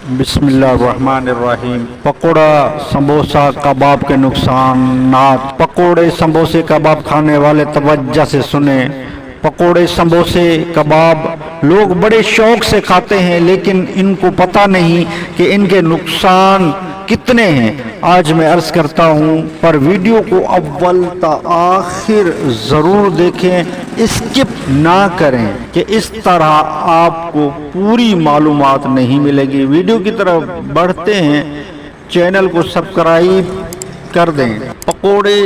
بسم اللہ الرحمن الرحیم۔ پکوڑا، سموسہ، کباب کے نقصانات۔ پکوڑے، سموسے، کباب کھانے والے توجہ سے سنیں۔ پکوڑے، سموسے، کباب لوگ بڑے شوق سے کھاتے ہیں، لیکن ان کو پتہ نہیں کہ ان کے نقصان کتنے ہیں۔ آج میں عرض کرتا ہوں، پر ویڈیو کو اول تا آخر ضرور دیکھیں، اسکپ نہ کریں، کہ اس طرح آپ کو پوری معلومات نہیں ملے گی۔ ویڈیو کی طرف بڑھتے ہیں، چینل کو سبسکرائب کر دیں۔ پکوڑے،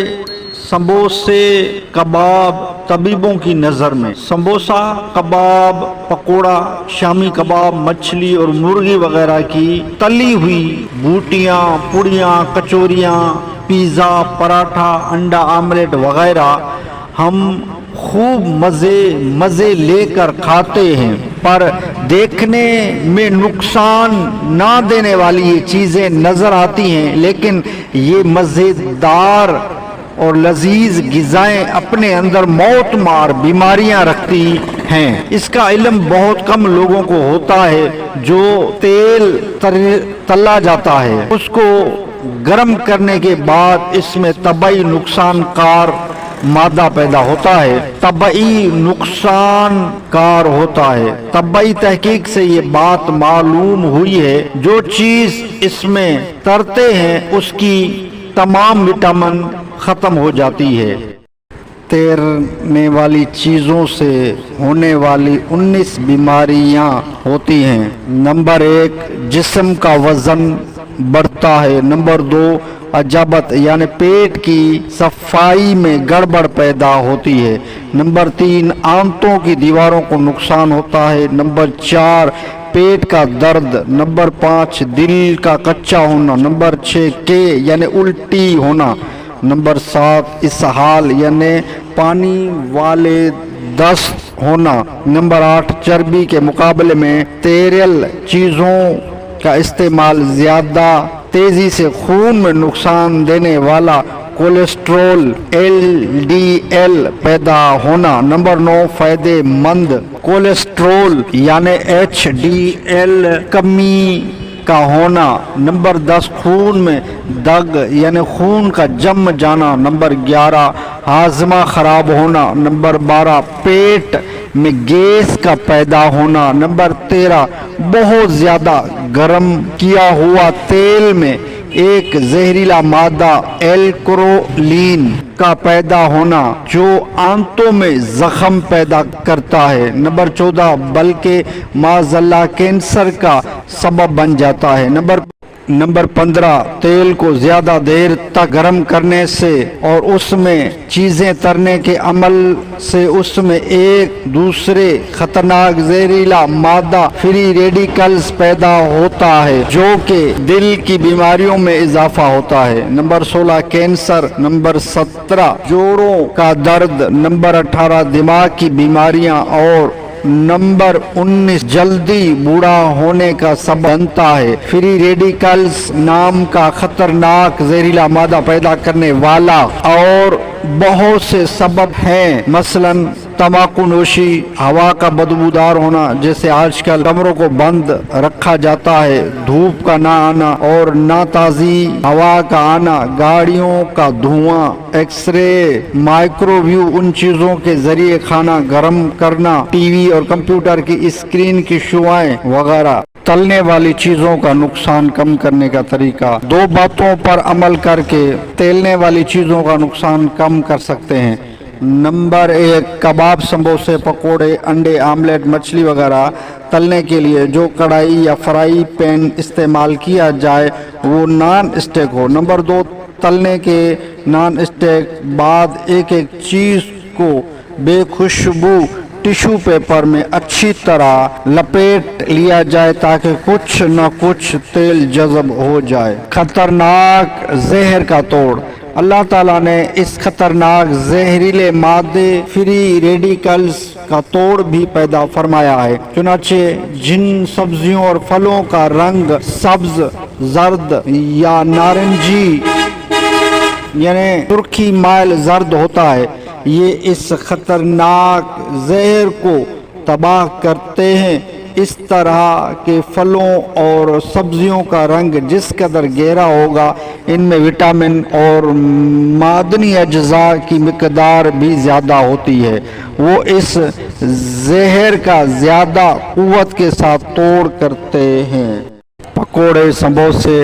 سموسے، کباب طبیبوں کی نظر میں۔ سموسہ، کباب، پکوڑا، شامی کباب، مچھلی اور مرغی وغیرہ کی تلی ہوئی بوٹیاں، پوڑیاں، کچوریاں، پیزا، پراٹھا، انڈا آملیٹ وغیرہ ہم خوب مزے لے کر کھاتے ہیں، پر دیکھنے میں نقصان نہ دینے والی یہ چیزیں نظر آتی ہیں، لیکن یہ مزیدار اور لذیذ غذائیں اپنے اندر موت مار بیماریاں رکھتی ہیں۔ اس کا علم بہت کم لوگوں کو ہوتا ہے۔ جو تیل تلا جاتا ہے، اس کو گرم کرنے کے بعد اس میں طبعی نقصان کار مادہ پیدا ہوتا ہے، طبعی نقصان کار ہوتا ہے۔ طبعی تحقیق سے یہ بات معلوم ہوئی ہے، جو چیز اس میں ترتے ہیں اس کی تمام وٹامن ختم ہو جاتی ہے۔ تیرنے والی چیزوں سے ہونے والی 19 بیماریاں ہوتی ہیں۔ نمبر 1، جسم کا وزن بڑھتا ہے۔ نمبر 2، عجبت یعنی پیٹ کی صفائی میں گڑبڑ پیدا ہوتی ہے۔ نمبر 3، آنتوں کی دیواروں کو نقصان ہوتا ہے۔ نمبر 4، پیٹ کا درد۔ نمبر 5، دل کا کچا ہونا۔ نمبر 6، کے یعنی الٹی ہونا۔ نمبر 7، اسہال یعنی پانی والے دست ہونا۔ نمبر 8، چربی کے مقابلے میں تیریل چیزوں کا استعمال زیادہ تیزی سے خون میں نقصان دینے والا کولیسٹرول LDL پیدا ہونا۔ نمبر 9، فائدے مند کولیسٹرول یعنی HDL کمی کا ہونا۔ نمبر 10، خون میں دگ یعنی خون کا جم جانا۔ نمبر 11، ہاضمہ خراب ہونا۔ نمبر 12، پیٹ میں گیس کا پیدا ہونا۔ نمبر 13، بہت زیادہ گرم کیا ہوا تیل میں ایک زہریلا مادہ ایلکرولین کا پیدا ہونا، جو آنتوں میں زخم پیدا کرتا ہے۔ نمبر 14، بلکہ معاذاللہ کینسر کا سبب بن جاتا ہے۔ نمبر 15، تیل کو زیادہ دیر تک گرم کرنے سے اور اس میں چیزیں ترنے کے عمل سے اس میں ایک دوسرے خطرناک زہریلا مادہ فری ریڈیکلز پیدا ہوتا ہے، جو کہ دل کی بیماریوں میں اضافہ ہوتا ہے۔ Number 16، cancer. نمبر 17، جوڑوں کا درد۔ نمبر 18، دماغ کی بیماریاں، اور نمبر 19، جلدی بوڑھا ہونے کا سبب بنتا ہے۔ فری ریڈیکلز نام کا خطرناک زہریلا مادہ پیدا کرنے والا اور بہت سے سبب ہیں، مثلا تمباکو نوشی، ہوا کا بدبودار ہونا، جیسے آج کل کمروں کو بند رکھا جاتا ہے، دھوپ کا نہ آنا اور نہ تازی ہوا کا آنا، گاڑیوں کا دھواں، ایکس رے، مائکروویو ان چیزوں کے ذریعے کھانا گرم کرنا، ٹی وی اور کمپیوٹر کی اسکرین کی شعاعیں وغیرہ۔ تلنے والی چیزوں کا نقصان کم کرنے کا طریقہ: 2 باتوں پر عمل کر کے تیلنے والی چیزوں کا نقصان کم کر سکتے ہیں۔ نمبر 1، کباب، سموسے، پکوڑے، انڈے آملیٹ، مچھلی وغیرہ تلنے کے لیے جو کڑھائی یا فرائی پین استعمال کیا جائے وہ نان اسٹک ہو۔ نمبر 2، تلنے کے نان اسٹک بعد ایک چیز کو بے خوشبو ٹیشو پیپر میں اچھی طرح لپیٹ لیا جائے تاکہ کچھ نہ کچھ تیل جذب ہو جائے۔ خطرناک زہر کا توڑ: اللہ تعالیٰ نے اس خطرناک زہریلے مادے فری ریڈیکلز کا توڑ بھی پیدا فرمایا ہے۔ چنانچہ جن سبزیوں اور پھلوں کا رنگ سبز، زرد یا نارنجی یعنی سرخی مائل زرد ہوتا ہے، یہ اس خطرناک زہر کو تباہ کرتے ہیں۔ اس طرح کے پھلوں اور سبزیوں کا رنگ جس قدر گہرا ہوگا ان میں وٹامن اور معدنی اجزاء کی مقدار بھی زیادہ ہوتی ہے، وہ اس زہر کا زیادہ قوت کے ساتھ توڑ کرتے ہیں۔ پکوڑے، سموسے،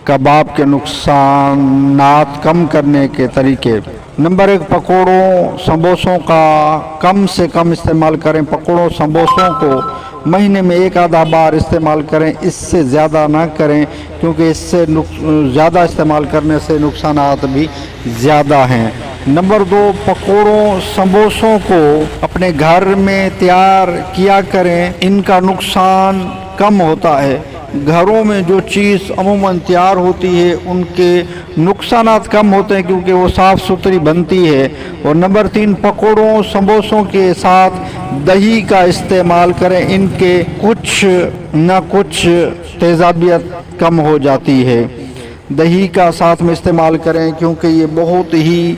کباب کے نقصانات کم کرنے کے طریقے۔ نمبر 1، پکوڑوں سموسوں کا کم سے کم استعمال کریں۔ پکوڑوں سموسوں کو مہینے میں 1 آدھا بار استعمال کریں، اس سے زیادہ نہ کریں کیونکہ اس سے زیادہ استعمال کرنے سے نقصانات بھی زیادہ ہیں۔ نمبر 2، پکوڑوں سموسوں کو اپنے گھر میں تیار کیا کریں، ان کا نقصان کم ہوتا ہے۔ گھروں میں جو چیز عموماً تیار ہوتی ہے ان کے نقصانات کم ہوتے ہیں کیونکہ وہ صاف ستھری بنتی ہے۔ اور نمبر 3، پکوڑوں سموسوں کے ساتھ دہی کا استعمال کریں، ان کے کچھ نہ کچھ تیزابیت کم ہو جاتی ہے۔ دہی کا ساتھ میں استعمال کریں کیونکہ یہ بہت ہی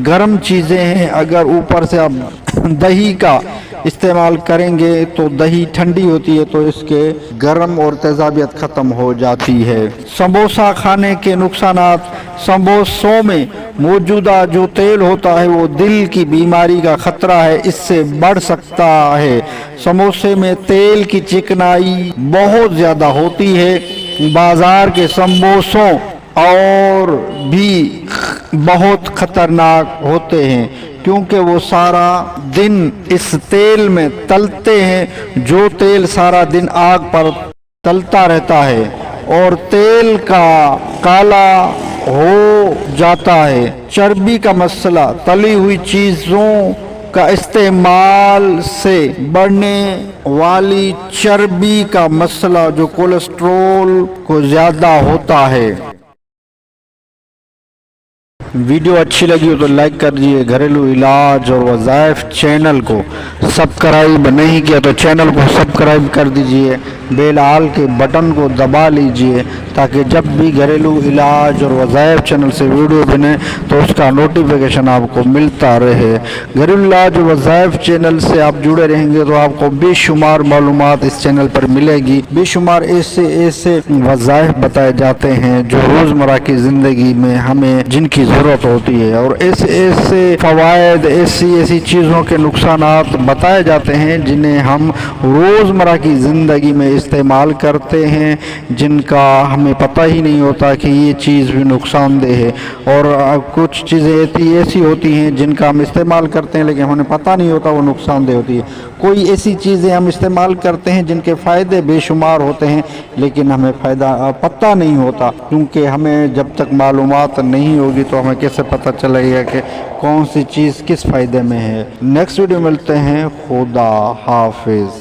گرم چیزیں ہیں، اگر اوپر سے آپ دہی کا استعمال کریں گے تو دہی ٹھنڈی ہوتی ہے تو اس کے گرم اور تیزابیت ختم ہو جاتی ہے۔ سموسہ کھانے کے نقصانات۔ سموسوں میں موجودہ جو تیل ہوتا ہے وہ دل کی بیماری کا خطرہ ہے، اس سے بڑھ سکتا ہے۔ سموسے میں تیل کی چکنائی بہت زیادہ ہوتی ہے۔ بازار کے سموسوں اور بھی بہت خطرناک ہوتے ہیں کیونکہ وہ سارا دن اس تیل میں تلتے ہیں، جو تیل سارا دن آگ پر تلتا رہتا ہے اور تیل کا کالا ہو جاتا ہے۔ چربی کا مسئلہ۔ تلی ہوئی چیزوں کا استعمال سے بڑھنے والی چربی کا مسئلہ جو کولیسٹرول کو زیادہ ہوتا ہے۔ ویڈیو اچھی لگی ہو تو لائک کر دیجیے۔ گھریلو علاج اور وظائف چینل کو سبسکرائب نہیں کیا تو چینل کو سبسکرائب کر دیجیے، بیل آل کے بٹن کو دبا لیجیے تاکہ جب بھی گھریلو علاج اور وظائف چینل سے ویڈیو بنے تو اس کا نوٹیفیکیشن آپ کو ملتا رہے۔ گھریلو علاج اور وظائف چینل سے آپ جڑے رہیں گے تو آپ کو بے شمار معلومات اس چینل پر ملے گی۔ بے شمار ایسے وظائف بتائے جاتے ہیں جو روزمرہ کی زندگی میں ہمیں جن کی ضرورت ہوتی ہے، اور ایسے فوائد، ایسی چیزوں کے نقصانات بتائے جاتے ہیں جنہیں ہم روزمرہ کی زندگی میں استعمال کرتے ہیں، جن کا ہمیں پتہ ہی نہیں ہوتا کہ یہ چیز بھی نقصان دہ ہے۔ اور کچھ چیزیں ایسی ہوتی ہیں جن کا ہم استعمال کرتے ہیں لیکن ہمیں پتہ نہیں ہوتا وہ نقصان دہ ہوتی ہے۔ کوئی ایسی چیزیں ہم استعمال کرتے ہیں جن کے فائدے بے شمار ہوتے ہیں لیکن ہمیں فائدہ پتہ نہیں ہوتا، کیونکہ ہمیں جب تک معلومات نہیں ہوگی تو ہمیں کیسے پتہ چلے گا کہ کون سی چیز کس فائدے میں ہے۔ نیکسٹ ویڈیو ملتے ہیں۔ خدا حافظ۔